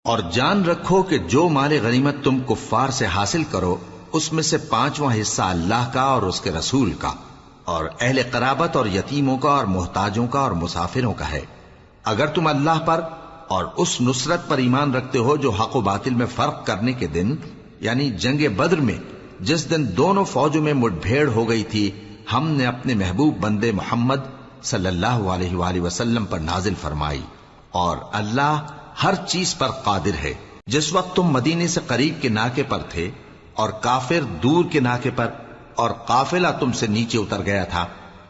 اور جان رکھو کہ جو مال غنیمت تم کفار سے حاصل کرو اس میں سے 5واں حصہ اللہ کا اور اس کے رسول کا اور اہل قرابت اور یتیموں کا اور محتاجوں کا اور مسافروں کا ہے، اگر تم اللہ پر اور اس نصرت پر ایمان رکھتے ہو جو حق و باطل میں فرق کرنے کے دن، یعنی جنگ بدر میں جس دن دونوں فوجوں میں مٹ بھیڑ ہو گئی تھی، ہم نے اپنے محبوب بندے محمد صلی اللہ علیہ وآلہ وسلم پر نازل فرمائی، اور اللہ ہر چیز پر قادر ہے۔ جس وقت تم مدینے سے قریب کے ناکے پر تھے اور کافر دور کے ناکے پر، اور قافلہ تم سے نیچے اتر گیا تھا،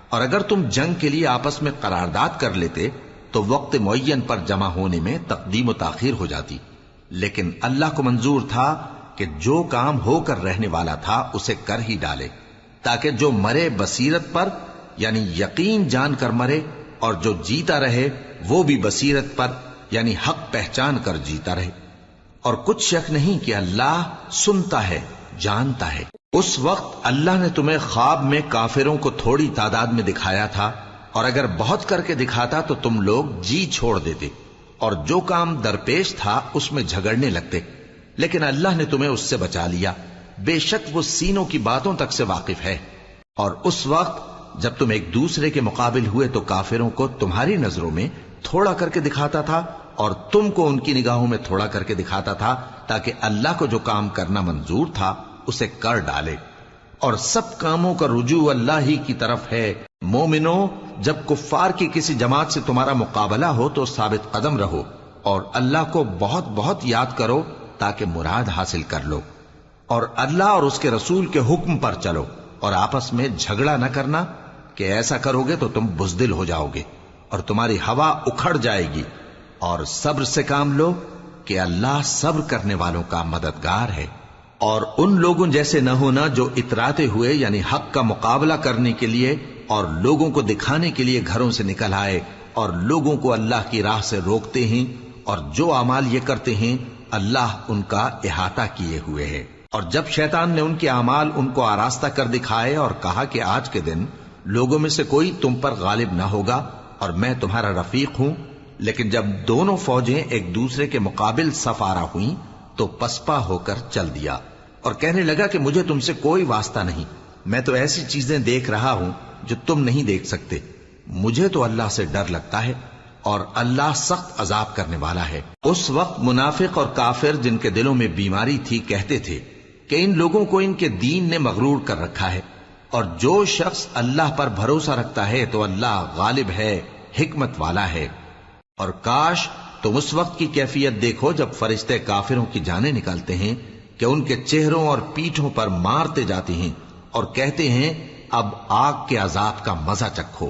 اور اگر تم جنگ کے لیے آپس میں قرارداد کر لیتے تو وقت معین پر جمع ہونے میں تقدیم و تاخیر ہو جاتی، لیکن اللہ کو منظور تھا کہ جو کام ہو کر رہنے والا تھا اسے کر ہی ڈالے، تاکہ جو مرے بصیرت پر یعنی یقین جان کر مرے، اور جو جیتا رہے وہ بھی بصیرت پر یعنی حق پہچان کر جیتا رہے۔ اور کچھ شک نہیں کہ اللہ سنتا ہے، جانتا ہے۔ اس وقت اللہ نے تمہیں خواب میں کافروں کو تھوڑی تعداد میں دکھایا تھا، اور اگر بہت کر کے دکھاتا تو تم لوگ جی چھوڑ دیتے اور جو کام درپیش تھا اس میں جھگڑنے لگتے، لیکن اللہ نے تمہیں اس سے بچا لیا، بے شک وہ سینوں کی باتوں تک سے واقف ہے۔ اور اس وقت جب تم ایک دوسرے کے مقابل ہوئے تو کافروں کو تمہاری نظروں میں تھوڑا کر کے دکھاتا تھا اور تم کو ان کی نگاہوں میں تھوڑا کر کے دکھاتا تھا، تاکہ اللہ کو جو کام کرنا منظور تھا اسے کر ڈالے، اور سب کاموں کا رجوع اللہ ہی کی طرف ہے۔ مومنو، جب کفار کی کسی جماعت سے تمہارا مقابلہ ہو تو ثابت قدم رہو اور اللہ کو بہت بہت یاد کرو تاکہ مراد حاصل کر لو، اور اللہ اور اس کے رسول کے حکم پر چلو، اور آپس میں جھگڑا نہ کرنا کہ ایسا کرو گے تو تم بزدل ہو جاؤ گے اور تمہاری ہوا اکھڑ جائے گی، اور صبر سے کام لو کہ اللہ صبر کرنے والوں کا مددگار ہے۔ اور ان لوگوں جیسے نہ ہونا جو اتراتے ہوئے یعنی حق کا مقابلہ کرنے کے لیے اور لوگوں کو دکھانے کے لیے گھروں سے نکل آئے اور لوگوں کو اللہ کی راہ سے روکتے ہیں، اور جو اعمال یہ کرتے ہیں اللہ ان کا احاطہ کیے ہوئے ہے۔ اور جب شیطان نے ان کے اعمال ان کو آراستہ کر دکھائے اور کہا کہ آج کے دن لوگوں میں سے کوئی تم پر غالب نہ ہوگا اور میں تمہارا رفیق ہوں، لیکن جب دونوں فوجیں ایک دوسرے کے مقابل صف آرا ہوئیں تو پسپا ہو کر چل دیا اور کہنے لگا کہ مجھے تم سے کوئی واسطہ نہیں، میں تو ایسی چیزیں دیکھ رہا ہوں جو تم نہیں دیکھ سکتے، مجھے تو اللہ سے ڈر لگتا ہے اور اللہ سخت عذاب کرنے والا ہے۔ اس وقت منافق اور کافر جن کے دلوں میں بیماری تھی کہتے تھے کہ ان لوگوں کو ان کے دین نے مغرور کر رکھا ہے، اور جو شخص اللہ پر بھروسہ رکھتا ہے تو اللہ غالب ہے، حکمت والا ہے۔ اور کاش تم اس وقت کی کیفیت دیکھو جب فرشتے کافروں کی جانیں نکالتے ہیں کہ ان کے چہروں اور پیٹھوں پر مارتے جاتے ہیں اور کہتے ہیں اب آگ کے عذاب کا مزہ چکھو،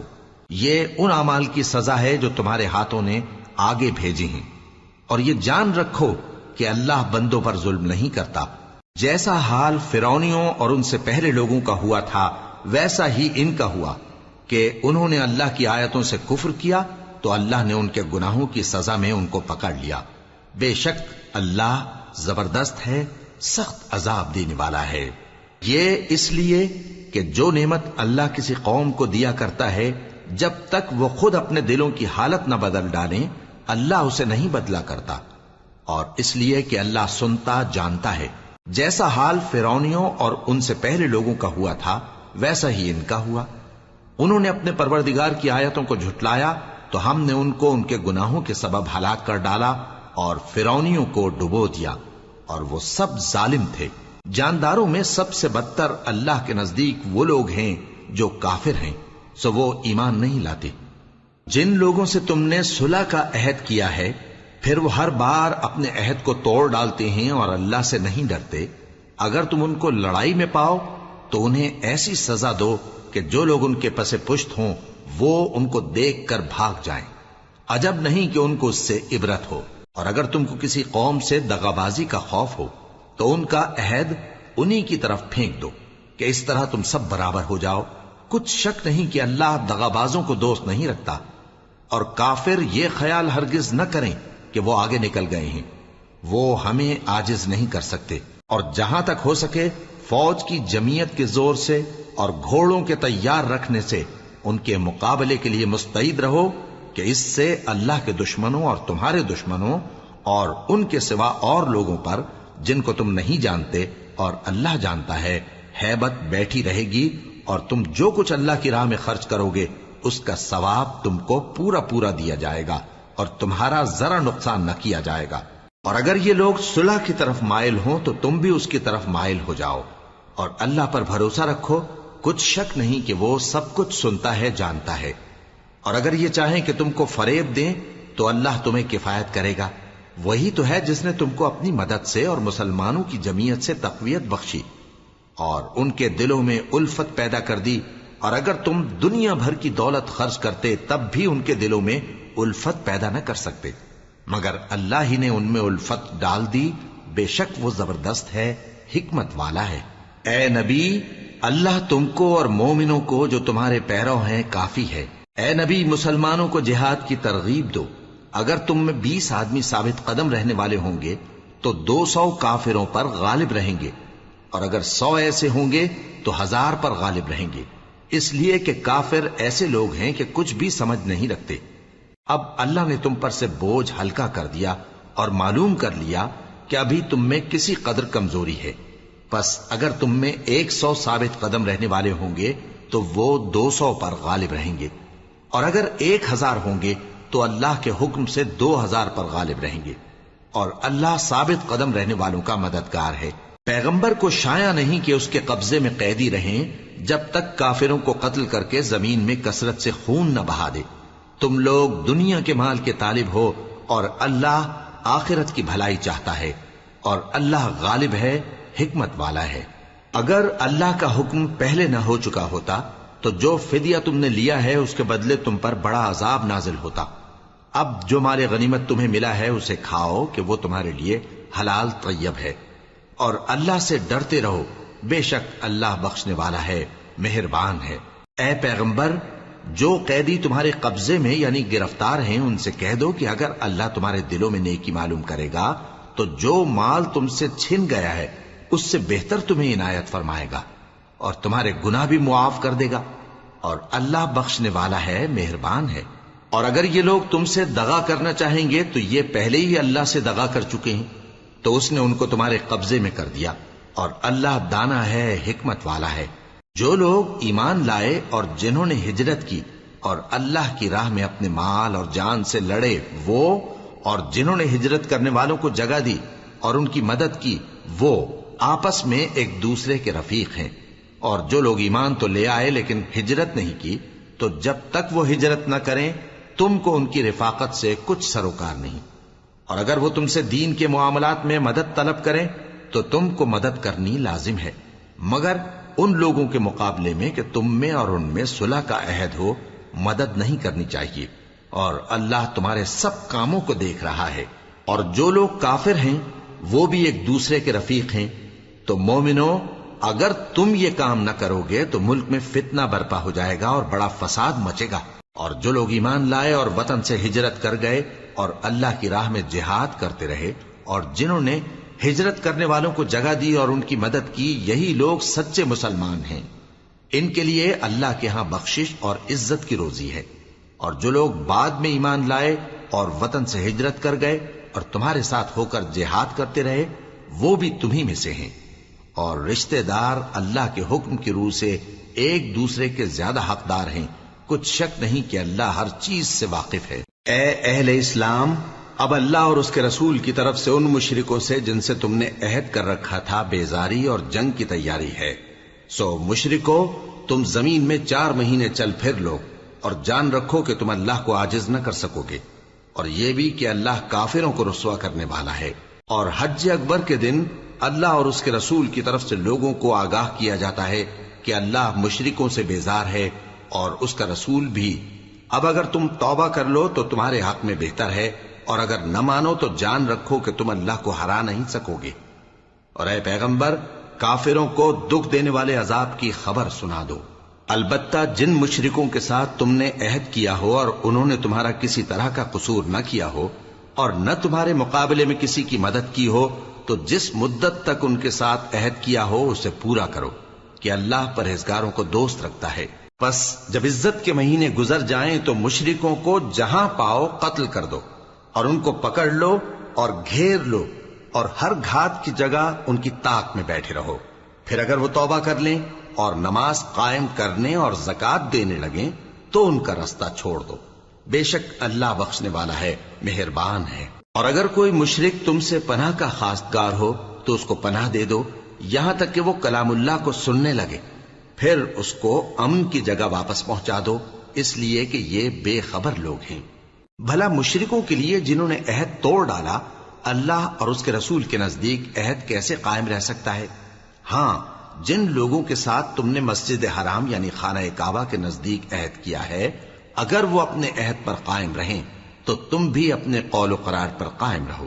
یہ ان اعمال کی سزا ہے جو تمہارے ہاتھوں نے آگے بھیجی ہیں۔ اور یہ جان رکھو کہ اللہ بندوں پر ظلم نہیں کرتا، جیسا حال فرعونیوں اور ان سے پہلے لوگوں کا ہوا تھا ویسا ہی ان کا ہوا کہ انہوں نے اللہ کی آیتوں سے کفر کیا تو اللہ نے ان کے گناہوں کی سزا میں ان کو پکڑ لیا، بے شک اللہ زبردست ہے، سخت عذاب دینے والا ہے۔ یہ اس لیے کہ جو نعمت اللہ کسی قوم کو دیا کرتا ہے جب تک وہ خود اپنے دلوں کی حالت نہ بدل ڈالیں اللہ اسے نہیں بدلا کرتا، اور اس لیے کہ اللہ سنتا جانتا ہے۔ جیسا حال فرعونیوں اور ان سے پہلے لوگوں کا ہوا تھا ویسا ہی ان کا ہوا، انہوں نے اپنے پروردگار کی آیتوں کو جھٹلایا تو ہم نے ان کو ان کے گناہوں کے سبب ہلاک کر ڈالا اور فرعونیوں کو ڈبو دیا، اور وہ سب ظالم تھے۔ جانداروں میں سب سے بدتر اللہ کے نزدیک وہ لوگ ہیں جو کافر ہیں، سو وہ ایمان نہیں لاتے۔ جن لوگوں سے تم نے صلح کا عہد کیا ہے پھر وہ ہر بار اپنے عہد کو توڑ ڈالتے ہیں اور اللہ سے نہیں ڈرتے، اگر تم ان کو لڑائی میں پاؤ تو انہیں ایسی سزا دو کہ جو لوگ ان کے پس پشت ہوں وہ ان کو دیکھ کر بھاگ جائیں، عجب نہیں کہ ان کو اس سے عبرت ہو۔ اور اگر تم کو کسی قوم سے دغابازی کا خوف ہو تو ان کا عہد انہی کی طرف پھینک دو کہ اس طرح تم سب برابر ہو جاؤ، کچھ شک نہیں کہ اللہ دغابازوں کو دوست نہیں رکھتا۔ اور کافر یہ خیال ہرگز نہ کریں کہ وہ آگے نکل گئے ہیں، وہ ہمیں عاجز نہیں کر سکتے، اور جہاں تک ہو سکے فوج کی جمعیت کے زور سے اور گھوڑوں کے تیار رکھنے سے ان کے مقابلے کے لیے مستعد رہو کہ اس سے اللہ کے دشمنوں اور تمہارے دشمنوں اور ان کے سوا اور لوگوں پر جن کو تم نہیں جانتے اور اللہ جانتا ہے ہیبت بیٹھی رہے گی، اور تم جو کچھ اللہ کی راہ میں خرچ کرو گے اس کا ثواب تم کو پورا پورا دیا جائے گا اور تمہارا ذرا نقصان نہ کیا جائے گا۔ اور اگر یہ لوگ صلح کی طرف مائل ہوں تو تم بھی اس کی طرف مائل ہو جاؤ، اور اللہ پر بھروسہ رکھو، کچھ شک نہیں کہ وہ سب کچھ سنتا ہے، جانتا ہے۔ اور اگر یہ چاہیں کہ تم کو فریب دیں تو اللہ تمہیں کفایت کرے گا، وہی تو ہے جس نے تم کو اپنی مدد سے اور مسلمانوں کی جمعیت سے تقویت بخشی اور ان کے دلوں میں الفت پیدا کر دی، اور اگر تم دنیا بھر کی دولت خرچ کرتے تب بھی ان کے دلوں میں الفت پیدا نہ کر سکتے، مگر اللہ ہی نے ان میں الفت ڈال دی، بے شک وہ زبردست ہے، حکمت والا ہے۔ اے نبی، اللہ تم کو اور مومنوں کو جو تمہارے پیرو ہیں کافی ہے۔ اے نبی، مسلمانوں کو جہاد کی ترغیب دو۔ اگر تم میں 20 آدمی ثابت قدم رہنے والے ہوں گے تو 200 کافروں پر غالب رہیں گے، اور اگر 100 ایسے ہوں گے تو 1000 پر غالب رہیں گے، اس لیے کہ کافر ایسے لوگ ہیں کہ کچھ بھی سمجھ نہیں رکھتے۔ اب اللہ نے تم پر سے بوجھ ہلکا کر دیا اور معلوم کر لیا کہ ابھی تم میں کسی قدر کمزوری ہے، پس اگر تم میں 100 ثابت قدم رہنے والے ہوں گے تو وہ 200 پر غالب رہیں گے، اور اگر 1000 ہوں گے تو اللہ کے حکم سے 2000 پر غالب رہیں گے، اور اللہ ثابت قدم رہنے والوں کا مددگار ہے۔ پیغمبر کو شایع نہیں کہ اس کے قبضے میں قیدی رہیں جب تک کافروں کو قتل کر کے زمین میں کثرت سے خون نہ بہا دے۔ تم لوگ دنیا کے مال کے طالب ہو اور اللہ آخرت کی بھلائی چاہتا ہے، اور اللہ غالب ہے، حکمت والا ہے۔ اگر اللہ کا حکم پہلے نہ ہو چکا ہوتا تو جو فدیہ تم نے لیا ہے اس کے بدلے تم پر بڑا عذاب نازل ہوتا۔ اب جو مال غنیمت تمہیں ملا ہے اسے کھاؤ کہ وہ تمہارے لیے حلال طیب ہے، اور اللہ سے ڈرتے رہو، بے شک اللہ بخشنے والا ہے، مہربان ہے۔ اے پیغمبر، جو قیدی تمہارے قبضے میں یعنی گرفتار ہیں ان سے کہہ دو کہ اگر اللہ تمہارے دلوں میں نیکی معلوم کرے گا تو جو مال تم سے چھن گیا ہے اس سے بہتر تمہیں عنایت فرمائے گا اور تمہارے گناہ بھی معاف کر دے گا، اور اللہ بخشنے والا ہے، مہربان ہے۔ اور اگر یہ لوگ تم سے دغا کرنا چاہیں گے تو یہ پہلے ہی اللہ سے دغا کر چکے ہیں، تو اس نے ان کو تمہارے قبضے میں کر دیا، اور اللہ دانا ہے، حکمت والا ہے۔ جو لوگ ایمان لائے اور جنہوں نے ہجرت کی اور اللہ کی راہ میں اپنے مال اور جان سے لڑے، وہ اور جنہوں نے ہجرت کرنے والوں کو جگہ دی اور ان کی مدد کی، وہ آپس میں ایک دوسرے کے رفیق ہیں۔ اور جو لوگ ایمان تو لے آئے لیکن ہجرت نہیں کی، تو جب تک وہ ہجرت نہ کریں تم کو ان کی رفاقت سے کچھ سروکار نہیں، اور اگر وہ تم سے دین کے معاملات میں مدد طلب کریں تو تم کو مدد کرنی لازم ہے، مگر ان لوگوں کے مقابلے میں کہ تم میں اور ان میں صلح کا عہد ہو مدد نہیں کرنی چاہیے، اور اللہ تمہارے سب کاموں کو دیکھ رہا ہے۔ اور جو لوگ کافر ہیں وہ بھی ایک دوسرے کے رفیق ہیں۔ تو مومنو، اگر تم یہ کام نہ کرو گے تو ملک میں فتنہ برپا ہو جائے گا اور بڑا فساد مچے گا۔ اور جو لوگ ایمان لائے اور وطن سے ہجرت کر گئے اور اللہ کی راہ میں جہاد کرتے رہے، اور جنہوں نے ہجرت کرنے والوں کو جگہ دی اور ان کی مدد کی، یہی لوگ سچے مسلمان ہیں۔ ان کے لیے اللہ کے ہاں بخشش اور عزت کی روزی ہے۔ اور جو لوگ بعد میں ایمان لائے اور وطن سے ہجرت کر گئے اور تمہارے ساتھ ہو کر جہاد کرتے رہے، وہ بھی تمہیں میں سے ہیں۔ اور رشتہ دار اللہ کے حکم کی روح سے ایک دوسرے کے زیادہ حقدار ہیں، کچھ شک نہیں کہ اللہ ہر چیز سے واقف ہے۔ اے اہل اسلام، اب اللہ اور اس کے رسول کی طرف سے ان مشرکوں سے جن سے تم نے عہد کر رکھا تھا بیزاری اور جنگ کی تیاری ہے۔ سو مشرکو، تم زمین میں 4 مہینے چل پھر لو اور جان رکھو کہ تم اللہ کو عاجز نہ کر سکو گے، اور یہ بھی کہ اللہ کافروں کو رسوا کرنے والا ہے۔ اور حج اکبر کے دن اللہ اور اس کے رسول کی طرف سے لوگوں کو آگاہ کیا جاتا ہے کہ اللہ مشرکوں سے بیزار ہے اور اس کا رسول بھی۔ اب اگر تم توبہ کر لو تو تمہارے حق میں بہتر ہے، اور اگر نہ مانو تو جان رکھو کہ تم اللہ کو ہرا نہیں سکو گے۔ اور اے پیغمبر، کافروں کو دکھ دینے والے عذاب کی خبر سنا دو۔ البتہ جن مشرکوں کے ساتھ تم نے عہد کیا ہو اور انہوں نے تمہارا کسی طرح کا قصور نہ کیا ہو اور نہ تمہارے مقابلے میں کسی کی مدد کی ہو، تو جس مدت تک ان کے ساتھ عہد کیا ہو اسے پورا کرو، کہ اللہ پرہیزگاروں کو دوست رکھتا ہے۔ پس جب عزت کے مہینے گزر جائیں تو مشرکوں کو جہاں پاؤ قتل کر دو، اور ان کو پکڑ لو اور گھیر لو اور ہر گھات کی جگہ ان کی طاق میں بیٹھے رہو. پھر اگر وہ توبہ کر لیں اور نماز قائم کرنے اور زکات دینے لگیں تو ان کا رستہ چھوڑ دو. بے شک اللہ بخشنے والا ہے، مہربان ہے. اور اگر کوئی مشرک تم سے پناہ کا خواستگار ہو تو اس کو پناہ دے دو یہاں تک کہ وہ کلام اللہ کو سننے لگے، پھر اس کو امن کی جگہ واپس پہنچا دو، اس لیے کہ یہ بے خبر لوگ ہیں. بھلا مشرکوں کے لیے جنہوں نے عہد توڑ ڈالا اللہ اور اس کے رسول کے نزدیک عہد کیسے قائم رہ سکتا ہے؟ ہاں، جن لوگوں کے ساتھ تم نے مسجد حرام یعنی خانہ کعبہ کے نزدیک عہد کیا ہے، اگر وہ اپنے عہد پر قائم رہیں تو تم بھی اپنے قول و قرار پر قائم رہو.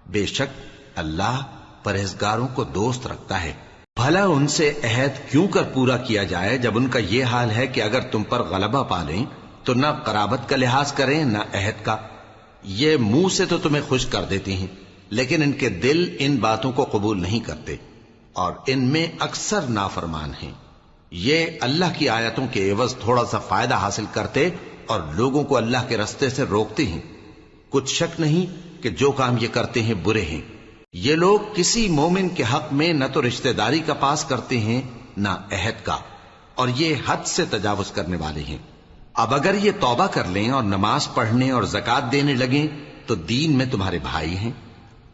بے شک اللہ پرہیزگاروں کو دوست رکھتا ہے. بھلا ان سے عہد کیوں کر پورا کیا جائے جب ان کا یہ حال ہے کہ اگر تم پر غلبہ پالیں تو نہ قرابت کا لحاظ کریں نہ عہد کا. یہ منہ سے تو تمہیں خوش کر دیتی ہیں لیکن ان کے دل ان باتوں کو قبول نہیں کرتے اور ان میں اکثر نافرمان ہیں. یہ اللہ کی آیتوں کے عوض تھوڑا سا فائدہ حاصل کرتے اور لوگوں کو اللہ کے رستے سے روکتے ہیں. کچھ شک نہیں کہ جو کام یہ کرتے ہیں برے ہیں. یہ لوگ کسی مومن کے حق میں نہ تو رشتہ داری کا پاس کرتے ہیں نہ عہد کا، اور یہ حد سے تجاوز کرنے والے ہیں. اب اگر یہ توبہ کر لیں اور نماز پڑھنے اور زکات دینے لگیں تو دین میں تمہارے بھائی ہیں.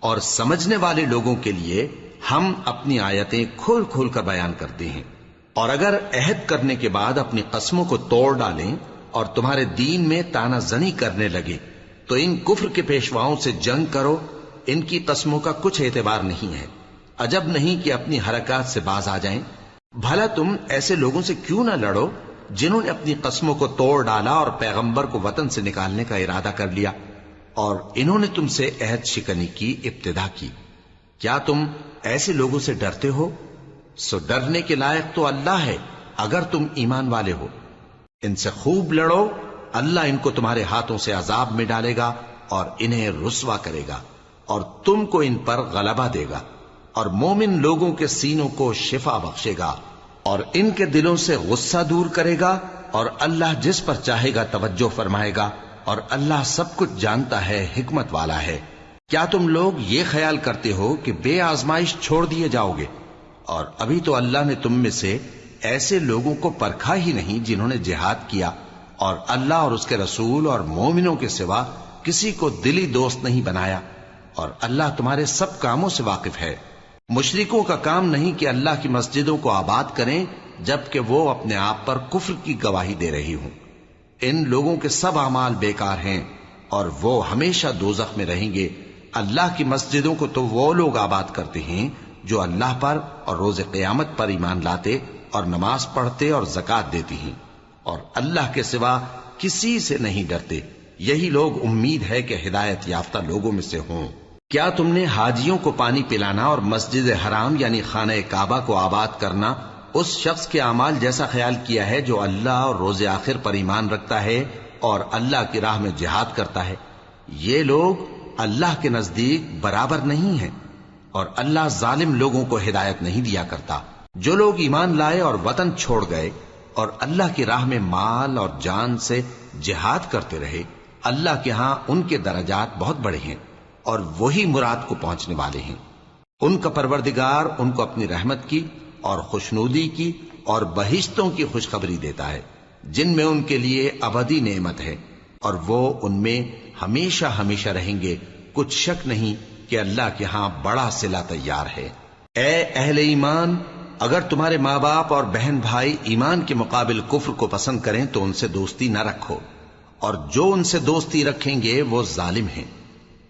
اور سمجھنے والے لوگوں کے لیے ہم اپنی آیتیں کھول کھول کر بیان کرتے ہیں. اور اگر عہد کرنے کے بعد اپنی قسموں کو توڑ ڈالیں اور تمہارے دین میں تانا زنی کرنے لگے تو ان کفر کے پیشواؤں سے جنگ کرو. ان کی قسموں کا کچھ اعتبار نہیں ہے. عجب نہیں کہ اپنی حرکات سے باز آ جائیں. بھلا تم ایسے لوگوں سے کیوں نہ لڑو جنہوں نے اپنی قسموں کو توڑ ڈالا اور پیغمبر کو وطن سے نکالنے کا ارادہ کر لیا اور انہوں نے تم سے عہد شکنی کی ابتدا کی. کیا تم ایسے لوگوں سے ڈرتے ہو؟ سو ڈرنے کے لائق تو اللہ ہے اگر تم ایمان والے ہو. ان سے خوب لڑو، اللہ ان کو تمہارے ہاتھوں سے عذاب میں ڈالے گا اور انہیں رسوا کرے گا اور تم کو ان پر غلبہ دے گا اور مومن لوگوں کے سینوں کو شفا بخشے گا اور ان کے دلوں سے غصہ دور کرے گا اور اللہ جس پر چاہے گا توجہ فرمائے گا اور اللہ سب کچھ جانتا ہے، حکمت والا ہے. کیا تم لوگ یہ خیال کرتے ہو کہ بے آزمائش چھوڑ دیے جاؤ گے؟ اور ابھی تو اللہ نے تم میں سے ایسے لوگوں کو پرکھا ہی نہیں جنہوں نے جہاد کیا اور اللہ اور اس کے رسول اور مومنوں کے سوا کسی کو دلی دوست نہیں بنایا، اور اللہ تمہارے سب کاموں سے واقف ہے. مشرکوں کا کام نہیں کہ اللہ کی مسجدوں کو آباد کریں جبکہ وہ اپنے آپ پر کفر کی گواہی دے رہی ہوں. ان لوگوں کے سب اعمال بیکار ہیں اور وہ ہمیشہ دوزخ میں رہیں گے. اللہ کی مسجدوں کو تو وہ لوگ آباد کرتے ہیں جو اللہ پر اور روز قیامت پر ایمان لاتے اور نماز پڑھتے اور زکات دیتی ہیں اور اللہ کے سوا کسی سے نہیں ڈرتے. یہی لوگ امید ہے کہ ہدایت یافتہ لوگوں میں سے ہوں. کیا تم نے حاجیوں کو پانی پلانا اور مسجد حرام یعنی خانہ کعبہ کو آباد کرنا اس شخص کے اعمال جیسا خیال کیا ہے جو اللہ اور روز آخر پر ایمان رکھتا ہے اور اللہ کی راہ میں جہاد کرتا ہے؟ یہ لوگ اللہ کے نزدیک برابر نہیں ہیں اور اللہ ظالم لوگوں کو ہدایت نہیں دیا کرتا. جو لوگ ایمان لائے اور وطن چھوڑ گئے اور اللہ کی راہ میں مال اور جان سے جہاد کرتے رہے، اللہ کے ہاں ان کے درجات بہت بڑے ہیں اور وہی مراد کو پہنچنے والے ہیں. ان کا پروردگار ان کو اپنی رحمت کی اور خوشنودی کی اور بہشتوں کی خوشخبری دیتا ہے جن میں ان کے لیے ابدی نعمت ہے اور وہ ان میں ہمیشہ ہمیشہ رہیں گے. کچھ شک نہیں کہ اللہ کے ہاں بڑا صلہ تیار ہے. اے اہل ایمان، اگر تمہارے ماں باپ اور بہن بھائی ایمان کے مقابل کفر کو پسند کریں تو ان سے دوستی نہ رکھو، اور جو ان سے دوستی رکھیں گے وہ ظالم ہیں.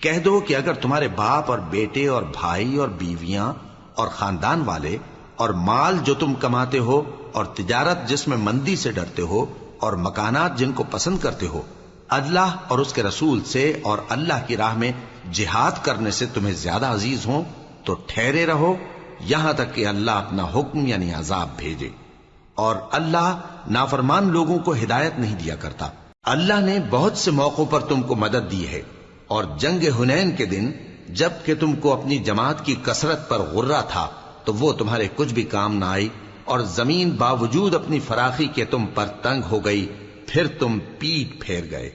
کہہ دو کہ اگر تمہارے باپ اور بیٹے اور بھائی اور بیویاں اور خاندان والے اور مال جو تم کماتے ہو اور تجارت جس میں مندی سے ڈرتے ہو اور مکانات جن کو پسند کرتے ہو اللہ اور اس کے رسول سے اور اللہ کی راہ میں جہاد کرنے سے تمہیں زیادہ عزیز ہوں تو ٹھہرے رہو یہاں تک کہ اللہ اپنا حکم یعنی عذاب بھیجے. اور اللہ نافرمان لوگوں کو ہدایت نہیں دیا کرتا. اللہ نے بہت سے موقعوں پر تم کو مدد دی ہے، اور جنگ حنین کے دن جب کہ تم کو اپنی جماعت کی کثرت پر غرہ تھا تو وہ تمہارے کچھ بھی کام نہ آئی، اور زمین باوجود اپنی فراخی کے تم پر تنگ ہو گئی، پھر تم پیٹ پھیر گئے.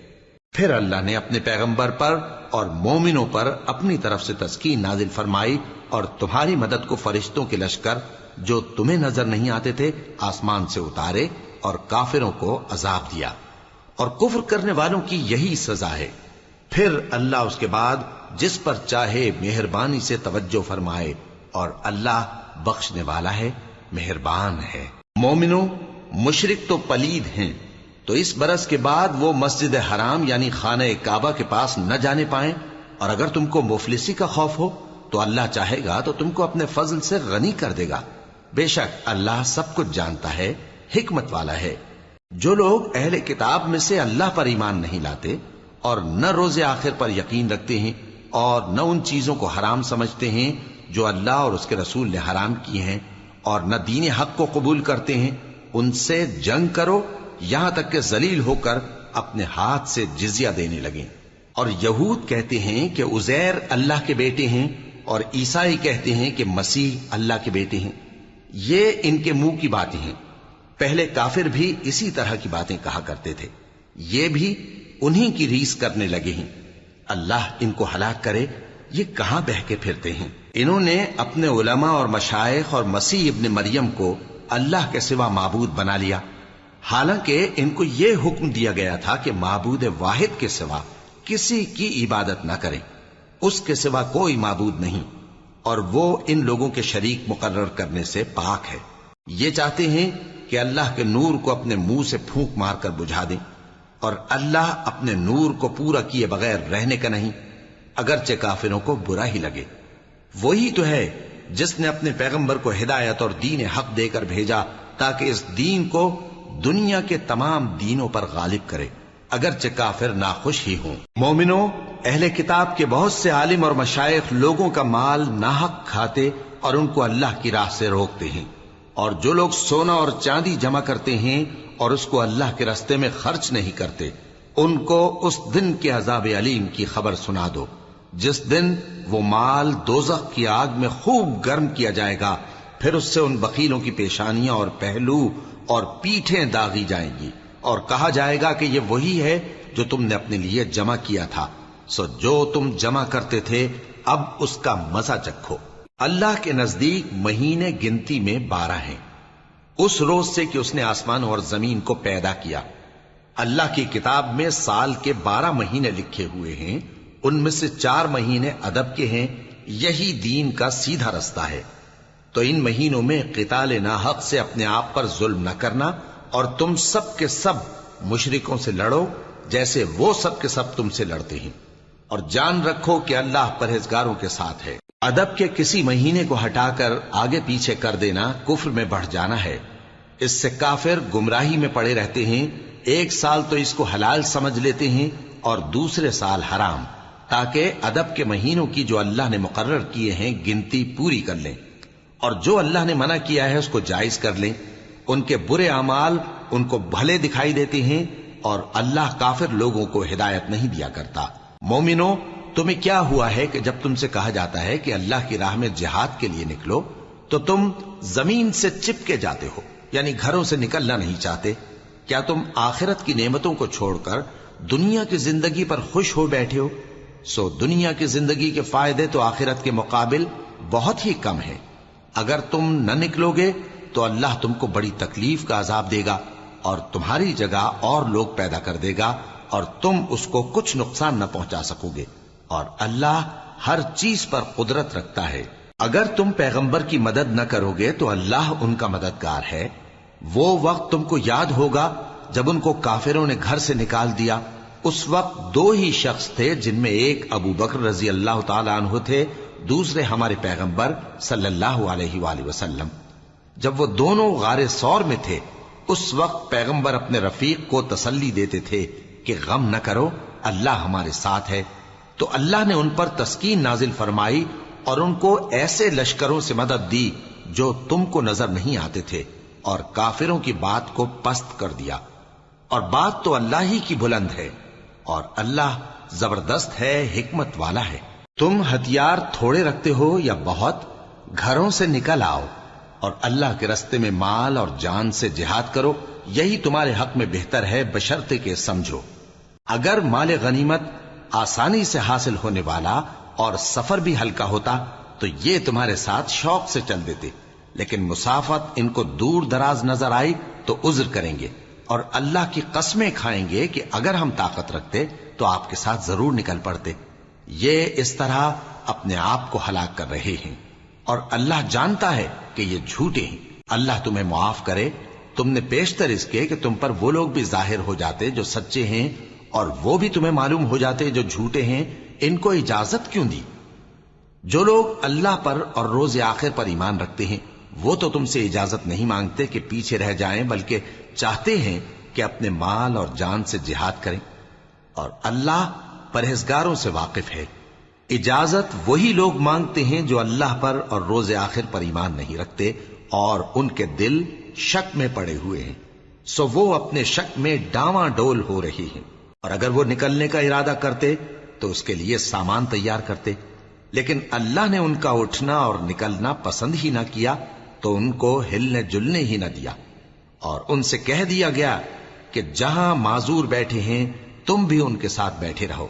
پھر اللہ نے اپنے پیغمبر پر اور مومنوں پر اپنی طرف سے تسکین نازل فرمائی اور تمہاری مدد کو فرشتوں کے لشکر جو تمہیں نظر نہیں آتے تھے آسمان سے اتارے اور کافروں کو عذاب دیا، اور کفر کرنے والوں کی یہی سزا ہے۔ پھر اللہ اس کے بعد جس پر چاہے مہربانی سے توجہ فرمائے، اور اللہ بخشنے والا ہے، مہربان ہے۔ مومنوں، مشرک تو پلید ہیں، تو اس برس کے بعد وہ مسجد حرام یعنی خانہ کعبہ کے پاس نہ جانے پائیں، اور اگر تم کو مفلسی کا خوف ہو تو اللہ چاہے گا تو تم کو اپنے فضل سے غنی کر دے گا۔ بے شک اللہ سب کچھ جانتا ہے، حکمت والا ہے۔ جو لوگ اہل کتاب میں سے اللہ پر ایمان نہیں لاتے اور نہ روز آخر پر یقین رکھتے ہیں اور نہ ان چیزوں کو حرام سمجھتے ہیں جو اللہ اور اس کے رسول نے حرام کیے ہیں، اور نہ دین حق کو قبول کرتے ہیں، ان سے جنگ کرو یہاں تک کہ ذلیل ہو کر اپنے ہاتھ سے جزیہ دینے لگیں۔ اور یہود کہتے ہیں کہ عزیر اللہ کے بیٹے ہیں، اور عیسائی کہتے ہیں کہ مسیح اللہ کے بیٹے ہیں۔ یہ ان کے منہ کی باتیں ہیں، پہلے کافر بھی اسی طرح کی باتیں کہا کرتے تھے، یہ بھی انہی کی ریس کرنے لگے ہیں۔ اللہ ان کو ہلاک کرے، یہ کہاں بہہ کے پھرتے ہیں۔ انہوں نے اپنے علماء اور مشائخ اور مسیح ابن مریم کو اللہ کے سوا معبود بنا لیا، حالانکہ ان کو یہ حکم دیا گیا تھا کہ معبود واحد کے سوا کسی کی عبادت نہ کریں، اس کے سوا کوئی معبود نہیں، اور وہ ان لوگوں کے شریک مقرر کرنے سے پاک ہے۔ یہ چاہتے ہیں کہ اللہ کے نور کو اپنے منہ سے پھونک مار کر بجھا دیں، اور اللہ اپنے نور کو پورا کیے بغیر رہنے کا نہیں، اگرچہ کافروں کو برا ہی لگے۔ وہی تو ہے جس نے اپنے پیغمبر کو ہدایت اور دین حق دے کر بھیجا تاکہ اس دین کو دنیا کے تمام دینوں پر غالب کرے، اگرچہ کافر ناخوش ہی ہوں۔ مومنوں، اہل کتاب کے بہت سے عالم اور مشائخ لوگوں کا مال ناحق کھاتے اور ان کو اللہ کی راہ سے روکتے ہیں، اور جو لوگ سونا اور چاندی جمع کرتے ہیں اور اس کو اللہ کے راستے میں خرچ نہیں کرتے، ان کو اس دن کے عذاب علیم کی خبر سنا دو، جس دن وہ مال دوزخ کی آگ میں خوب گرم کیا جائے گا، پھر اس سے ان بخیلوں کی پیشانیاں اور پہلو اور پیٹھیں داغی جائیں گی، اور کہا جائے گا کہ یہ وہی ہے جو تم نے اپنے لیے جمع کیا تھا، سو جو تم جمع کرتے تھے اب اس کا مزہ چکھو۔ اللہ کے نزدیک مہینے گنتی میں 12 ہیں، اس روز سے کہ اس نے آسمان اور زمین کو پیدا کیا۔ اللہ کی کتاب میں سال کے 12 مہینے لکھے ہوئے ہیں، ان میں سے 4 مہینے ادب کے ہیں، یہی دین کا سیدھا رستہ ہے۔ تو ان مہینوں میں قتال ناحق سے اپنے آپ پر ظلم نہ کرنا، اور تم سب کے سب مشرکوں سے لڑو جیسے وہ سب کے سب تم سے لڑتے ہیں، اور جان رکھو کہ اللہ پرہیزگاروں کے ساتھ ہے۔ ادب کے کسی مہینے کو ہٹا کر آگے پیچھے کر دینا کفر میں بڑھ جانا ہے، اس سے کافر گمراہی میں پڑے رہتے ہیں۔ ایک سال تو اس کو حلال سمجھ لیتے ہیں اور دوسرے سال حرام، تاکہ ادب کے مہینوں کی جو اللہ نے مقرر کیے ہیں گنتی پوری کر لیں، اور جو اللہ نے منع کیا ہے اس کو جائز کر لیں۔ ان کے برے اعمال ان کو بھلے دکھائی دیتے ہیں، اور اللہ کافر لوگوں کو ہدایت نہیں دیا کرتا۔ مومنوں، تمہیں کیا ہوا ہے کہ جب تم سے کہا جاتا ہے کہ اللہ کی راہ میں جہاد کے لیے نکلو تو تم زمین سے چپکے جاتے ہو، یعنی گھروں سے نکلنا نہیں چاہتے؟ کیا تم آخرت کی نعمتوں کو چھوڑ کر دنیا کی زندگی پر خوش ہو بیٹھے ہو؟ سو دنیا کی زندگی کے فائدے تو آخرت کے مقابل بہت ہی کم ہیں۔ اگر تم نہ نکلو گے تو اللہ تم کو بڑی تکلیف کا عذاب دے گا، اور تمہاری جگہ اور لوگ پیدا کر دے گا، اور تم اس کو کچھ نقصان نہ پہنچا سکو گے، اور اللہ ہر چیز پر قدرت رکھتا ہے۔ اگر تم پیغمبر کی مدد نہ کرو گے تو اللہ ان کا مددگار ہے۔ وہ وقت تم کو یاد ہوگا جب ان کو کافروں نے گھر سے نکال دیا، اس وقت 2 ہی شخص تھے، جن میں ایک ابو بکر رضی اللہ تعالی عنہ تھے، دوسرے ہمارے پیغمبر صلی اللہ علیہ وآلہ وسلم۔ جب وہ دونوں غار ثور میں تھے، اس وقت پیغمبر اپنے رفیق کو تسلی دیتے تھے کہ غم نہ کرو، اللہ ہمارے ساتھ ہے۔ تو اللہ نے ان پر تسکین نازل فرمائی اور ان کو ایسے لشکروں سے مدد دی جو تم کو نظر نہیں آتے تھے، اور کافروں کی بات کو پست کر دیا۔ اور بات تو اللہ ہی کی بلند ہے، اور اللہ زبردست ہے، حکمت والا ہے۔ تم ہتھیار تھوڑے رکھتے ہو یا بہت، گھروں سے نکل آؤ اور اللہ کے راستے میں مال اور جان سے جہاد کرو، یہی تمہارے حق میں بہتر ہے، بشرطے کہ سمجھو۔ اگر مال غنیمت آسانی سے حاصل ہونے والا اور سفر بھی ہلکا ہوتا تو یہ تمہارے ساتھ شوق سے چل دیتے، لیکن مسافت ان کو دور دراز نظر آئی تو عذر کریں گے اور اللہ کی قسمیں کھائیں گے کہ اگر ہم طاقت رکھتے تو آپ کے ساتھ ضرور نکل پڑتے۔ یہ اس طرح اپنے آپ کو ہلاک کر رہے ہیں، اور اللہ جانتا ہے کہ یہ جھوٹے ہیں۔ اللہ تمہیں معاف کرے، تم نے پیشتر اس کے کہ تم پر وہ لوگ بھی ظاہر ہو جاتے جو سچے ہیں، اور وہ بھی تمہیں معلوم ہو جاتے جو جھوٹے ہیں۔ ان کو اجازت کیوں دی؟ جو لوگ اللہ پر اور روز آخر پر ایمان رکھتے ہیں وہ تو تم سے اجازت نہیں مانگتے کہ پیچھے رہ جائیں، بلکہ چاہتے ہیں کہ اپنے مال اور جان سے جہاد کریں، اور اللہ پرہیزگاروں سے واقف ہے۔ اجازت وہی لوگ مانگتے ہیں جو اللہ پر اور روز آخر پر ایمان نہیں رکھتے اور ان کے دل شک میں پڑے ہوئے ہیں، سو وہ اپنے شک میں ڈاواں ڈول ہو رہی ہیں۔ اور اگر وہ نکلنے کا ارادہ کرتے تو اس کے لیے سامان تیار کرتے، لیکن اللہ نے ان کا اٹھنا اور نکلنا پسند ہی نہ کیا تو ان کو ہلنے جلنے ہی نہ دیا، اور ان سے کہہ دیا گیا کہ جہاں معذور بیٹھے ہیں تم بھی ان کے ساتھ بیٹھے رہو۔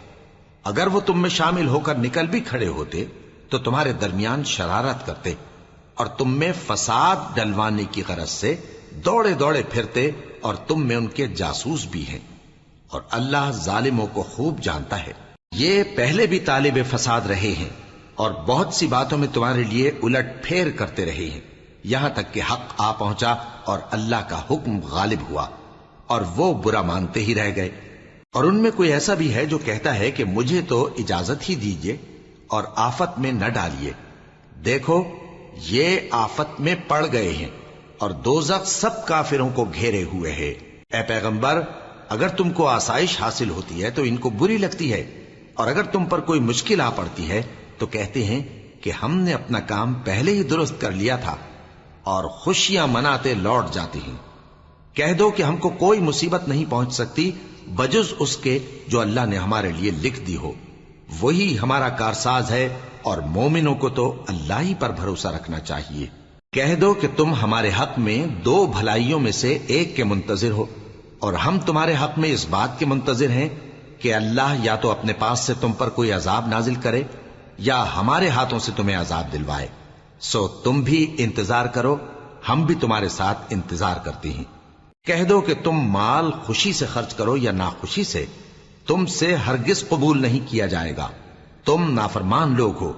اگر وہ تم میں شامل ہو کر نکل بھی کھڑے ہوتے تو تمہارے درمیان شرارت کرتے اور تم میں فساد ڈلوانے کی غرض سے دوڑے دوڑے پھرتے، اور تم میں ان کے جاسوس بھی ہیں، اور اللہ ظالموں کو خوب جانتا ہے۔ یہ پہلے بھی طالب فساد رہے ہیں اور بہت سی باتوں میں تمہارے لیے الٹ پھیر کرتے رہے ہیں، یہاں تک کہ حق آ پہنچا اور اللہ کا حکم غالب ہوا، اور وہ برا مانتے ہی رہ گئے۔ اور ان میں کوئی ایسا بھی ہے جو کہتا ہے کہ مجھے تو اجازت ہی دیجئے اور آفت میں نہ ڈالیے۔ دیکھو یہ آفت میں پڑ گئے ہیں اور دوزخ سب کافروں کو گھیرے ہوئے ہے۔ اے پیغمبر، اگر تم کو آسائش حاصل ہوتی ہے تو ان کو بری لگتی ہے، اور اگر تم پر کوئی مشکل آ پڑتی ہے تو کہتے ہیں کہ ہم نے اپنا کام پہلے ہی درست کر لیا تھا، اور خوشیاں مناتے لوٹ جاتے ہیں۔ کہہ دو کہ ہم کو کوئی مصیبت نہیں پہنچ سکتی بجز اس کے جو اللہ نے ہمارے لیے لکھ دی ہو، وہی ہمارا کارساز ہے، اور مومنوں کو تو اللہ ہی پر بھروسہ رکھنا چاہیے۔ کہہ دو کہ تم ہمارے حق میں دو بھلائیوں میں سے ایک کے منتظر ہو، اور ہم تمہارے حق میں اس بات کے منتظر ہیں کہ اللہ یا تو اپنے پاس سے تم پر کوئی عذاب نازل کرے یا ہمارے ہاتھوں سے تمہیں عذاب دلوائے، سو تم بھی انتظار کرو، ہم بھی تمہارے ساتھ انتظار کرتے ہیں۔ کہہ دو کہ تم مال خوشی سے خرچ کرو یا ناخوشی سے، تم سے ہرگز قبول نہیں کیا جائے گا، تم نافرمان لوگ ہو،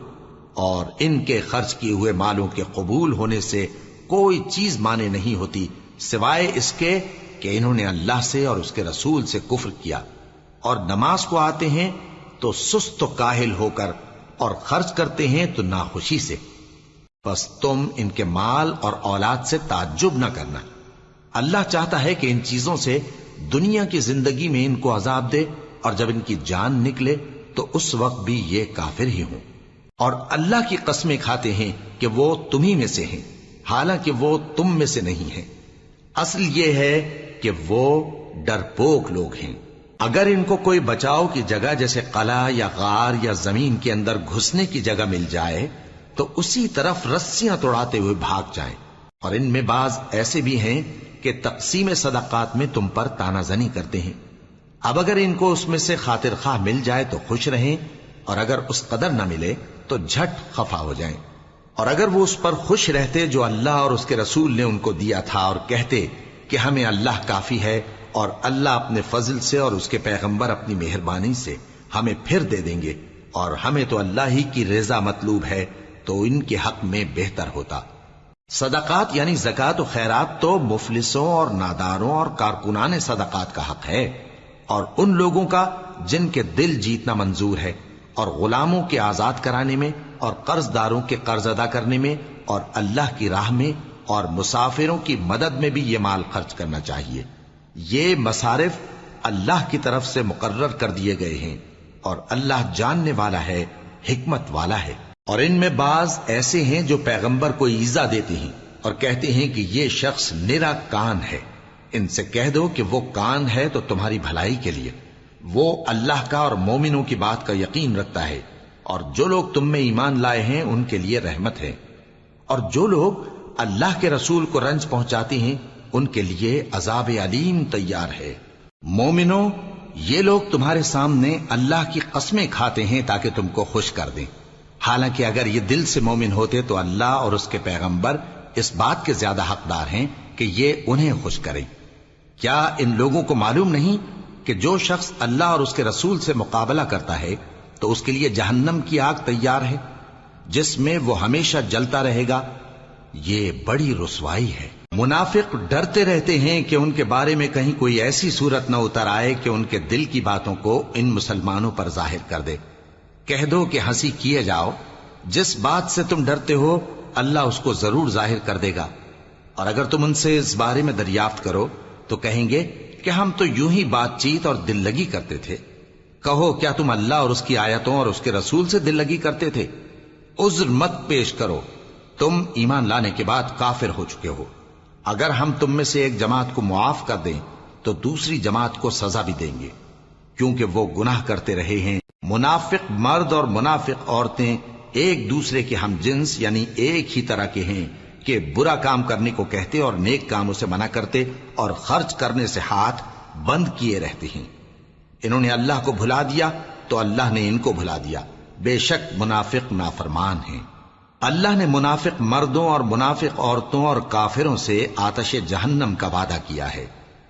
اور ان کے خرچ کیے ہوئے مالوں کے قبول ہونے سے کوئی چیز مانے نہیں ہوتی سوائے اس کے کہ انہوں نے اللہ سے اور اس کے رسول سے کفر کیا، اور نماز کو آتے ہیں تو سست و کاہل ہو کر، اور خرچ کرتے ہیں تو ناخوشی سے۔ بس تم ان کے مال اور اولاد سے تعجب نہ کرنا، اللہ چاہتا ہے کہ ان چیزوں سے دنیا کی زندگی میں ان کو عذاب دے، اور جب ان کی جان نکلے تو اس وقت بھی یہ کافر ہی ہوں، اور اللہ کی قسمیں کھاتے ہیں کہ وہ تمہیں میں سے ہیں، حالانکہ وہ تم میں سے نہیں ہیں۔ اصل یہ ہے کہ وہ ڈرپوک لوگ ہیں۔ اگر ان کو کوئی بچاؤ کی جگہ جیسے قلعہ یا غار یا زمین کے اندر گھسنے کی جگہ مل جائے تو اسی طرف رسیاں توڑاتے ہوئے بھاگ جائیں، اور ان میں بعض ایسے بھی ہیں کہ تقسیم صدقات میں تم پر تانا زنی کرتے ہیں۔ اب اگر ان کو اس میں سے خاطر خواہ مل جائے تو خوش رہیں، اور اگر اس قدر نہ ملے تو جھٹ خفا ہو جائیں۔ اور اگر وہ اس پر خوش رہتے جو اللہ اور اس کے رسول نے ان کو دیا تھا، اور کہتے کہ ہمیں اللہ کافی ہے، اور اللہ اپنے فضل سے اور اس کے پیغمبر اپنی مہربانی سے ہمیں پھر دے دیں گے، اور ہمیں تو اللہ ہی کی رضا مطلوب ہے، تو ان کے حق میں بہتر ہوتا۔ صدقات یعنی زکوٰۃ و خیرات تو مفلسوں اور ناداروں اور کارکنان صدقات کا حق ہے، اور ان لوگوں کا جن کے دل جیتنا منظور ہے، اور غلاموں کے آزاد کرانے میں، اور قرض داروں کے قرض ادا کرنے میں، اور اللہ کی راہ میں، اور مسافروں کی مدد میں بھی یہ مال خرچ کرنا چاہیے۔ یہ مصارف اللہ کی طرف سے مقرر کر دیے گئے ہیں، اور اللہ جاننے والا ہے، حکمت والا ہے۔ اور ان میں بعض ایسے ہیں جو پیغمبر کو ایذا دیتے ہیں اور کہتے ہیں کہ یہ شخص نرا کان ہے۔ ان سے کہہ دو کہ وہ کان ہے تو تمہاری بھلائی کے لیے، وہ اللہ کا اور مومنوں کی بات کا یقین رکھتا ہے، اور جو لوگ تم میں ایمان لائے ہیں ان کے لیے رحمت ہے، اور جو لوگ اللہ کے رسول کو رنج پہنچاتے ہیں ان کے لیے عذاب علیم تیار ہے۔ مومنوں، یہ لوگ تمہارے سامنے اللہ کی قسمیں کھاتے ہیں تاکہ تم کو خوش کر دیں، حالانکہ اگر یہ دل سے مومن ہوتے تو اللہ اور اس کے پیغمبر اس بات کے زیادہ حقدار ہیں کہ یہ انہیں خوش کریں۔ کیا ان لوگوں کو معلوم نہیں کہ جو شخص اللہ اور اس کے رسول سے مقابلہ کرتا ہے تو اس کے لیے جہنم کی آگ تیار ہے جس میں وہ ہمیشہ جلتا رہے گا؟ یہ بڑی رسوائی ہے۔ منافق ڈرتے رہتے ہیں کہ ان کے بارے میں کہیں کوئی ایسی صورت نہ اتر آئے کہ ان کے دل کی باتوں کو ان مسلمانوں پر ظاہر کر دے۔ کہہ دو کہ ہنسی کیے جاؤ، جس بات سے تم ڈرتے ہو اللہ اس کو ضرور ظاہر کر دے گا، اور اگر تم ان سے اس بارے میں دریافت کرو تو کہیں گے کہ ہم تو یوں ہی بات چیت اور دل لگی کرتے تھے۔ کہو کیا تم اللہ اور اس کی آیتوں اور اس کے رسول سے دل لگی کرتے تھے؟ عذر مت پیش کرو، تم ایمان لانے کے بعد کافر ہو چکے ہو۔ اگر ہم تم میں سے ایک جماعت کو معاف کر دیں تو دوسری جماعت کو سزا بھی دیں گے، کیونکہ وہ گناہ کرتے رہے ہیں۔ منافق مرد اور منافق عورتیں ایک دوسرے کے ہم جنس یعنی ایک ہی طرح کے ہیں کہ برا کام کرنے کو کہتے اور نیک کاموں سے منع کرتے اور خرچ کرنے سے ہاتھ بند کیے رہتے ہیں۔ انہوں نے اللہ کو بھلا دیا تو اللہ نے ان کو بھلا دیا، بے شک منافق نافرمان ہیں۔ اللہ نے منافق مردوں اور منافق عورتوں اور کافروں سے آتش جہنم کا وعدہ کیا ہے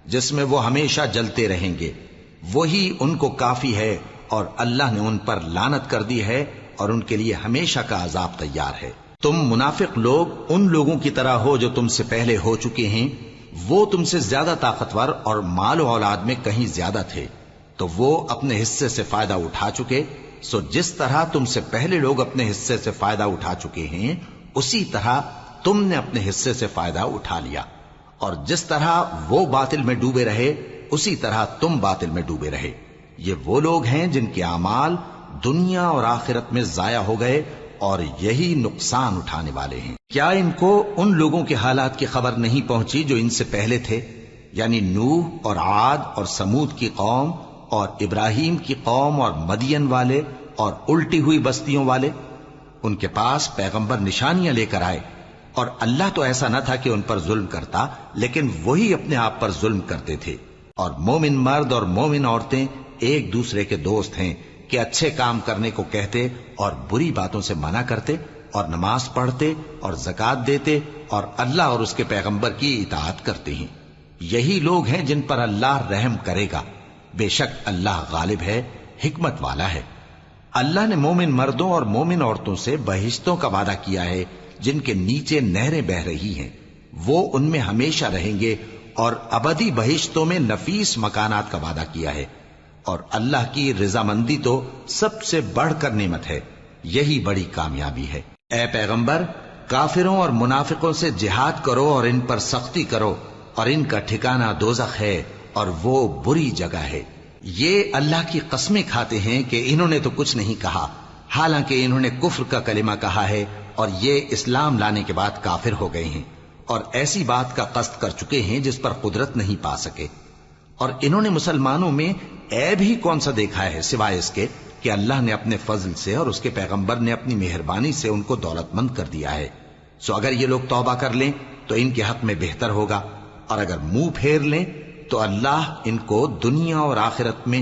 جس میں وہ ہمیشہ جلتے رہیں گے، وہی ان کو کافی ہے، اور اللہ نے ان پر لعنت کر دی ہے اور ان کے لیے ہمیشہ کا عذاب تیار ہے۔ تم منافق لوگ ان لوگوں کی طرح ہو جو تم سے پہلے ہو چکے ہیں، وہ تم سے زیادہ طاقتور اور مال و اولاد میں کہیں زیادہ تھے تو وہ اپنے حصے سے فائدہ اٹھا چکے، سو جس طرح تم سے پہلے لوگ اپنے حصے سے فائدہ اٹھا چکے ہیں اسی طرح تم نے اپنے حصے سے فائدہ اٹھا لیا، اور جس طرح وہ باطل میں ڈوبے رہے اسی طرح تم باطل میں ڈوبے رہے۔ یہ وہ لوگ ہیں جن کے اعمال دنیا اور آخرت میں ضائع ہو گئے اور یہی نقصان اٹھانے والے ہیں۔ کیا ان کو ان لوگوں کے حالات کی خبر نہیں پہنچی جو ان سے پہلے تھے، یعنی نوح اور عاد اور سمود کی قوم اور ابراہیم کی قوم اور مدین والے اور الٹی ہوئی بستیوں والے؟ ان کے پاس پیغمبر نشانیاں لے کر آئے، اور اللہ تو ایسا نہ تھا کہ ان پر ظلم کرتا، لیکن وہی اپنے آپ پر ظلم کرتے تھے۔ اور مومن مرد اور مومن عورتیں ایک دوسرے کے دوست ہیں کہ اچھے کام کرنے کو کہتے اور بری باتوں سے منع کرتے، اور نماز پڑھتے اور زکوٰۃ دیتے اور اللہ اور اس کے پیغمبر کی اطاعت کرتے ہیں۔ یہی لوگ ہیں جن پر اللہ رحم کرے گا، بے شک اللہ غالب ہے، حکمت والا ہے۔ اللہ نے مومن مردوں اور مومن عورتوں سے بہشتوں کا وعدہ کیا ہے جن کے نیچے نہریں بہ رہی ہیں، وہ ان میں ہمیشہ رہیں گے، اور ابدی بہشتوں میں نفیس مکانات کا وعدہ کیا ہے۔ اور اللہ کی رضامندی تو سب سے بڑھ کر نعمت ہے، یہی بڑی کامیابی ہے۔ اے پیغمبر، کافروں اور منافقوں سے جہاد کرو اور ان پر سختی کرو، اور ان کا ٹھکانہ دوزخ ہے اور وہ بری جگہ ہے۔ یہ اللہ کی قسمیں کھاتے ہیں کہ انہوں نے تو کچھ نہیں کہا، حالانکہ انہوں نے کفر کا کلمہ کہا ہے اور یہ اسلام لانے کے بعد کافر ہو گئے ہیں، اور ایسی بات کا قصد کر چکے ہیں جس پر قدرت نہیں پا سکے۔ اور انہوں نے مسلمانوں میں عیب ہی کون سا دیکھا ہے سوائے اس کے کہ اللہ نے اپنے فضل سے اور اس کے پیغمبر نے اپنی مہربانی سے ان کو دولت مند کر دیا ہے۔ سو اگر یہ لوگ توبہ کر لیں تو ان کے حق میں بہتر ہوگا، اور اگر منہ پھیر لیں تو اللہ ان کو دنیا اور آخرت میں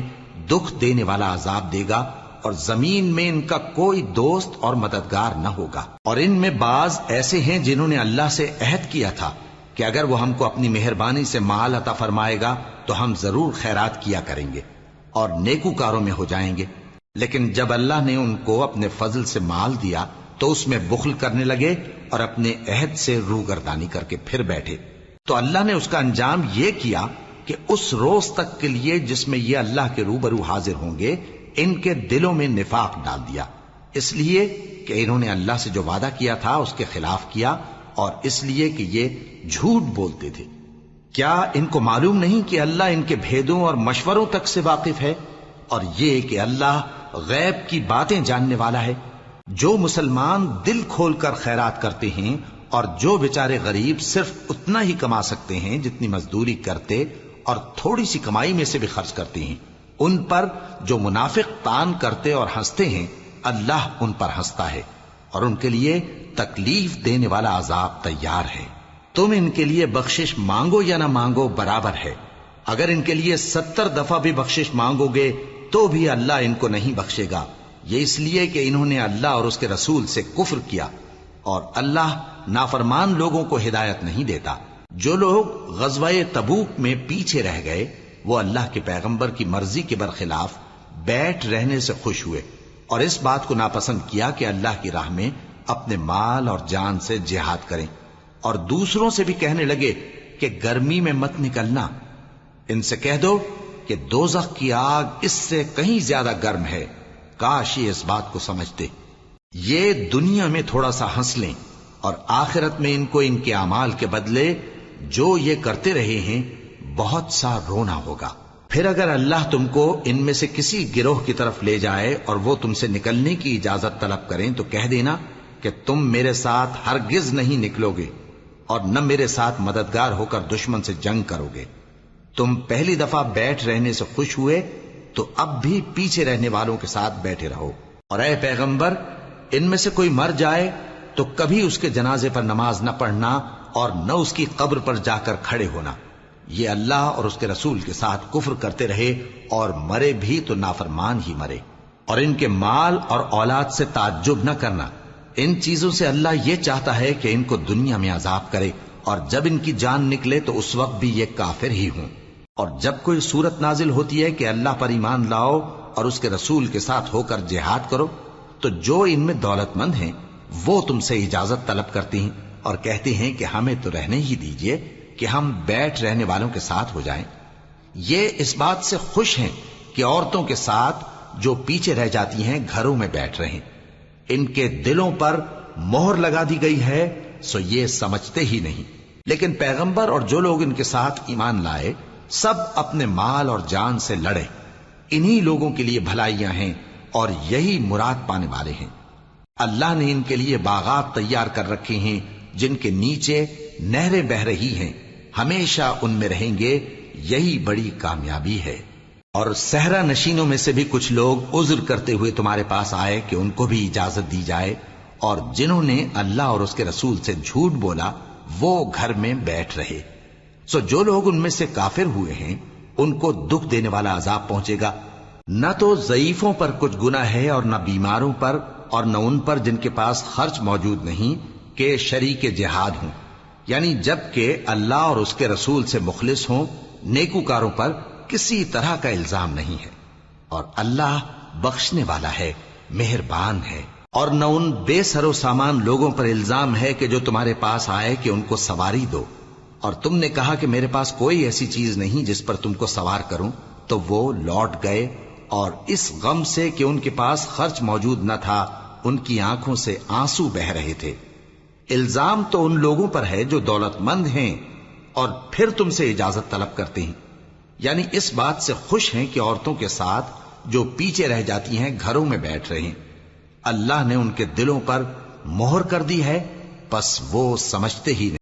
دکھ دینے والا عذاب دے گا، اور زمین میں ان کا کوئی دوست اور مددگار نہ ہوگا۔ اور ان میں بعض ایسے ہیں جنہوں نے اللہ سے عہد کیا تھا کہ اگر وہ ہم کو اپنی مہربانی سے مال عطا فرمائے گا تو ہم ضرور خیرات کیا کریں گے اور نیکوکاروں میں ہو جائیں گے، لیکن جب اللہ نے ان کو اپنے فضل سے مال دیا تو اس میں بخل کرنے لگے اور اپنے عہد سے روگردانی کر کے پھر بیٹھے، تو اللہ نے اس کا انجام یہ کیا کہ اس روز تک کے لیے جس میں یہ اللہ کے روبرو حاضر ہوں گے ان کے دلوں میں نفاق ڈال دیا، اس لیے کہ انہوں نے اللہ سے جو وعدہ کیا تھا اس کے خلاف کیا، اور اس لیے کہ یہ جھوٹ بولتے تھے۔ کیا ان کو معلوم نہیں کہ اللہ ان کے بھیدوں اور مشوروں تک سے واقف ہے، اور یہ کہ اللہ غیب کی باتیں جاننے والا ہے؟ جو مسلمان دل کھول کر خیرات کرتے ہیں اور جو بیچارے غریب صرف اتنا ہی کما سکتے ہیں جتنی مزدوری کرتے اور تھوڑی سی کمائی میں سے بھی خرچ کرتے ہیں، ان پر جو منافق تان کرتے اور ہنستے ہیں اللہ ان پر ہنستا ہے، اور ان کے لیے تکلیف دینے والا عذاب تیار ہے۔ تم ان کے لیے بخشش مانگو یا نہ مانگو برابر ہے، اگر ان کے لیے 70 دفعہ بھی بخشش مانگو گے تو بھی اللہ ان کو نہیں بخشے گا، یہ اس لیے کہ انہوں نے اللہ اور اس کے رسول سے کفر کیا، اور اللہ نافرمان لوگوں کو ہدایت نہیں دیتا۔ جو لوگ غزوہ تبوک میں پیچھے رہ گئے وہ اللہ کے پیغمبر کی مرضی کے برخلاف بیٹھ رہنے سے خوش ہوئے اور اس بات کو ناپسند کیا کہ اللہ کی راہ میں اپنے مال اور جان سے جہاد کریں، اور دوسروں سے بھی کہنے لگے کہ گرمی میں مت نکلنا، ان سے کہہ دو کہ دوزخ کی آگ اس سے کہیں زیادہ گرم ہے، کاش یہ اس بات کو سمجھتے۔ یہ دنیا میں تھوڑا سا ہنس لیں اور آخرت میں ان کو ان کے اعمال کے بدلے جو یہ کرتے رہے ہیں بہت سا رونا ہوگا۔ پھر اگر اللہ تم کو ان میں سے کسی گروہ کی طرف لے جائے اور وہ تم سے نکلنے کی اجازت طلب کریں تو کہہ دینا کہ تم میرے ساتھ ہرگز نہیں نکلو گے اور نہ میرے ساتھ مددگار ہو کر دشمن سے جنگ کرو گے۔ تم پہلی دفعہ بیٹھ رہنے سے خوش ہوئے تو اب بھی پیچھے رہنے والوں کے ساتھ بیٹھے رہو، اور اے پیغمبر ان میں سے کوئی مر جائے تو کبھی اس کے جنازے پر نماز نہ پڑھنا اور نہ اس کی قبر پر جا کر کھڑے ہونا۔ یہ اللہ اور اس کے رسول کے ساتھ کفر کرتے رہے اور مرے بھی تو نافرمان ہی مرے۔ اور ان کے مال اور اولاد سے تعجب نہ کرنا، ان چیزوں سے اللہ یہ چاہتا ہے کہ ان کو دنیا میں عذاب کرے، اور جب ان کی جان نکلے تو اس وقت بھی یہ کافر ہی ہوں۔ اور جب کوئی صورت نازل ہوتی ہے کہ اللہ پر ایمان لاؤ اور اس کے رسول کے ساتھ ہو کر جہاد کرو تو جو ان میں دولت مند ہیں وہ تم سے اجازت طلب کرتی ہیں اور کہتے ہیں کہ ہمیں تو رہنے ہی دیجئے کہ ہم بیٹھ رہنے والوں کے ساتھ ہو جائیں۔ یہ اس بات سے خوش ہیں کہ عورتوں کے ساتھ جو پیچھے رہ جاتی ہیں گھروں میں بیٹھ رہیں، ان کے دلوں پر مہر لگا دی گئی ہے سو یہ سمجھتے ہی نہیں۔ لیکن پیغمبر اور جو لوگ ان کے ساتھ ایمان لائے سب اپنے مال اور جان سے لڑے، انہی لوگوں کے لیے بھلائیاں ہیں اور یہی مراد پانے والے ہیں۔ اللہ نے ان کے لیے باغات تیار کر رکھے ہیں جن کے نیچے نہریں بہ رہی ہیں، ہمیشہ ان میں رہیں گے، یہی بڑی کامیابی ہے۔ اور صحرا نشینوں میں سے بھی کچھ لوگ عذر کرتے ہوئے تمہارے پاس آئے کہ ان کو بھی اجازت دی جائے، اور جنہوں نے اللہ اور اس کے رسول سے جھوٹ بولا وہ گھر میں بیٹھ رہے۔ سو جو لوگ ان میں سے کافر ہوئے ہیں ان کو دکھ دینے والا عذاب پہنچے گا، نہ تو ضعیفوں پر کچھ گناہ ہے اور نہ بیماروں پر اور نہ ان پر جن کے پاس خرچ موجود نہیں کہ شریک جہاد ہوں، یعنی جب کہ اللہ اور اس کے رسول سے مخلص ہوں، نیکوکاروں پر کسی طرح کا الزام نہیں ہے، اور اللہ بخشنے والا ہے، مہربان ہے۔ اور نہ ان بے سر و سامان لوگوں پر الزام ہے کہ جو تمہارے پاس آئے کہ ان کو سواری دو، اور تم نے کہا کہ میرے پاس کوئی ایسی چیز نہیں جس پر تم کو سوار کروں، تو وہ لوٹ گئے، اور اس غم سے کہ ان کے پاس خرچ موجود نہ تھا ان کی آنکھوں سے آنسو بہ رہے تھے۔ الزام تو ان لوگوں پر ہے جو دولت مند ہیں اور پھر تم سے اجازت طلب کرتے ہیں، یعنی اس بات سے خوش ہیں کہ عورتوں کے ساتھ جو پیچھے رہ جاتی ہیں گھروں میں بیٹھ رہے ہیں۔ اللہ نے ان کے دلوں پر مہر کر دی ہے، پس وہ سمجھتے ہی نہیں۔